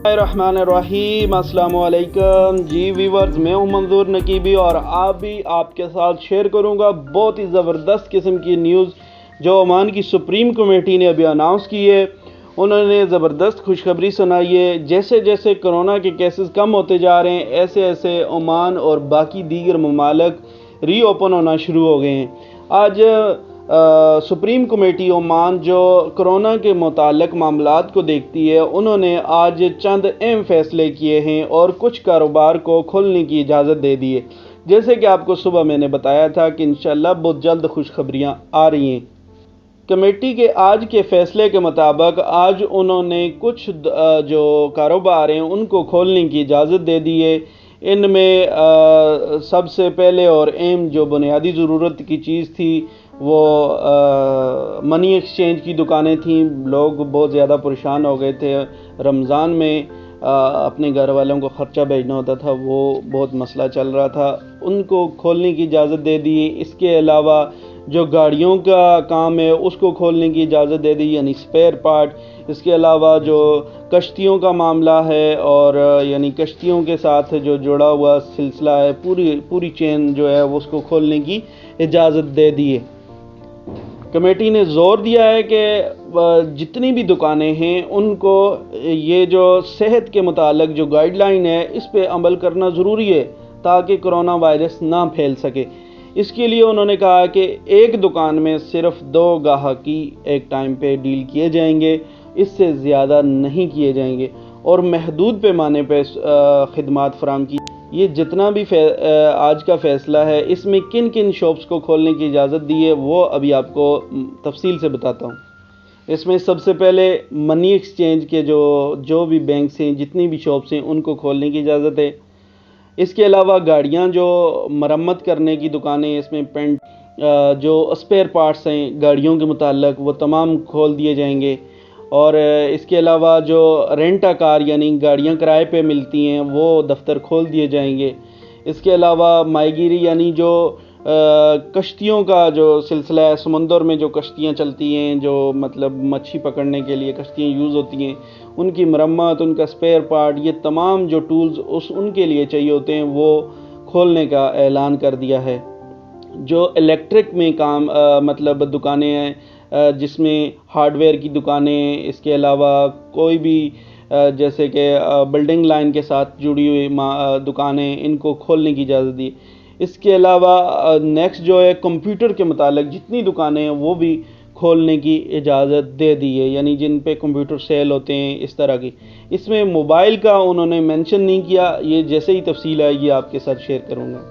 रहमानिर्रहीम, अस्सलामु अलैकुम जी व्यूवर्स, मैं हूं मंजूर नकीबी और आप भी आपके साथ शेयर करूंगा बहुत ही ज़बरदस्त किस्म की न्यूज़ जो ओमान की सुप्रीम कमेटी ने अभी अनाउंस की है। उन्होंने ज़बरदस्त खुशखबरी सुनाई है। जैसे जैसे कोरोना के केसेस कम होते जा रहे हैं ऐसे ऐसे ओमान और बाकी दीगर ममालिक री ओपन होना शुरू हो गए हैं। आज सुप्रीम कमेटी ओमान जो कोरोना के मुताल्लिक मामलात को देखती है, उन्होंने आज चंद अहम फैसले किए हैं और कुछ कारोबार को खोलने की इजाज़त दे दी है। जैसे कि आपको सुबह मैंने बताया था कि इंशाल्लाह बहुत जल्द खुशखबरियां आ रही हैं। कमेटी के आज के फैसले के मुताबिक आज उन्होंने कुछ जो कारोबार हैं उनको खोलने की इजाज़त दे दी है। इनमें सबसे पहले और अहम जो बुनियादी ज़रूरत की चीज़ थी वो मनी एक्सचेंज की दुकानें थीं। लोग बहुत ज़्यादा परेशान हो गए थे। रमज़ान में अपने घर वालों को ख़र्चा भेजना होता था, वो बहुत मसला चल रहा था, उनको खोलने की इजाज़त दे दी। इसके अलावा जो गाड़ियों का काम है उसको खोलने की इजाज़त दे दी, यानी स्पेयर पार्ट। इसके अलावा जो कश्तियों का मामला है और यानी कश्तियों के साथ जो जुड़ा हुआ सिलसिला है, पूरी चेन जो है वो उसको खोलने की इजाज़त दे दी है। कमेटी ने ज़ोर दिया है कि जितनी भी दुकानें हैं उनको ये जो सेहत के मुतालिक जो गाइडलाइन है इस पे अमल करना ज़रूरी है ताकि कोरोना वायरस ना फैल सके। इसके लिए उन्होंने कहा कि एक दुकान में सिर्फ 2 गाहकी एक टाइम पे डील किए जाएंगे, इससे ज़्यादा नहीं किए जाएंगे और महदूद पैमाने पे खिदमात फराहम की। ये जितना भी आज का फ़ैसला है इसमें किन किन शॉप्स को खोलने की इजाज़त दी है वो अभी आपको तफसील से बताता हूँ। इसमें सबसे पहले मनी एक्सचेंज के जो भी बैंक्स हैं, जितनी भी शॉप्स हैं, उनको खोलने की इजाज़त है। इसके अलावा गाड़ियाँ जो मरम्मत करने की दुकानें, इसमें पेंट जो स्पेयर पार्ट्स हैं गाड़ियों के मुताल्लिक वो तमाम खोल दिए जाएंगे। और इसके अलावा जो रेंट अ कार यानी गाड़ियाँ किराए पे मिलती हैं वो दफ्तर खोल दिए जाएंगे। इसके अलावा माहीगीरी यानी जो कश्तियों का जो सिलसिला है, समुंदर में जो कश्तियाँ चलती हैं, जो मतलब मच्छी पकड़ने के लिए कश्तियाँ यूज़ होती हैं, उनकी मरम्मत, उनका स्पेयर पार्ट, ये तमाम जो टूल्स उनके लिए चाहिए होते हैं वो खोलने का ऐलान कर दिया है। जो इलेक्ट्रिक में काम मतलब दुकानें हैं जिसमें हार्डवेयर की दुकानें, इसके अलावा कोई भी जैसे कि बिल्डिंग लाइन के साथ जुड़ी हुई दुकानें, इनको खोलने की इजाज़त दी। इसके अलावा नेक्स्ट जो है कंप्यूटर के मुतालिक जितनी दुकानें हैं वो भी खोलने की इजाज़त दे दी है, यानी जिन पे कंप्यूटर सेल होते हैं इस तरह की। इसमें मोबाइल का उन्होंने मेंशन नहीं किया, ये जैसे ही तफसील आएगी आपके साथ शेयर करूँगा।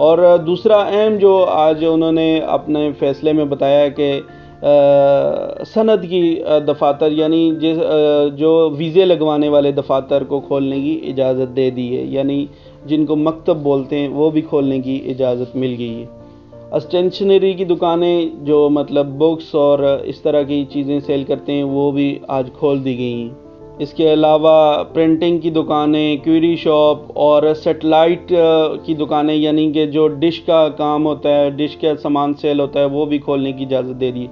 और दूसरा अहम जो आज उन्होंने अपने फ़ैसले में बताया कि सनद की दफातर यानी जो वीज़े लगवाने वाले दफातर को खोलने की इजाज़त दे दी है, यानी जिनको मकतब बोलते हैं वो भी खोलने की इजाज़त मिल गई है। स्टेशनरी की दुकानें जो मतलब बुक्स और इस तरह की चीज़ें सेल करते हैं वो भी आज खोल दी गई हैं। इसके अलावा प्रिंटिंग की दुकानें, क्यूरी शॉप और सेटेलाइट की दुकानें यानी कि जो डिश का काम होता है, डिश का सामान सेल होता है, वो भी खोलने की इजाज़त दे दी।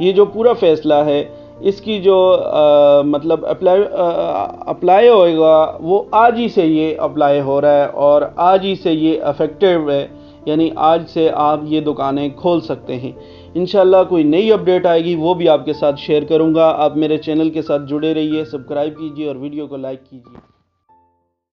ये जो पूरा फ़ैसला है इसकी जो मतलब अप्लाई होएगा वो आज ही से ये अप्लाई हो रहा है और आज ही से ये अफेक्टिव है, यानी आज से आप ये दुकानें खोल सकते हैं। इंशाल्लाह कोई नई अपडेट आएगी वो भी आपके साथ शेयर करूंगा। आप मेरे चैनल के साथ जुड़े रहिए, सब्सक्राइब कीजिए और वीडियो को लाइक कीजिए।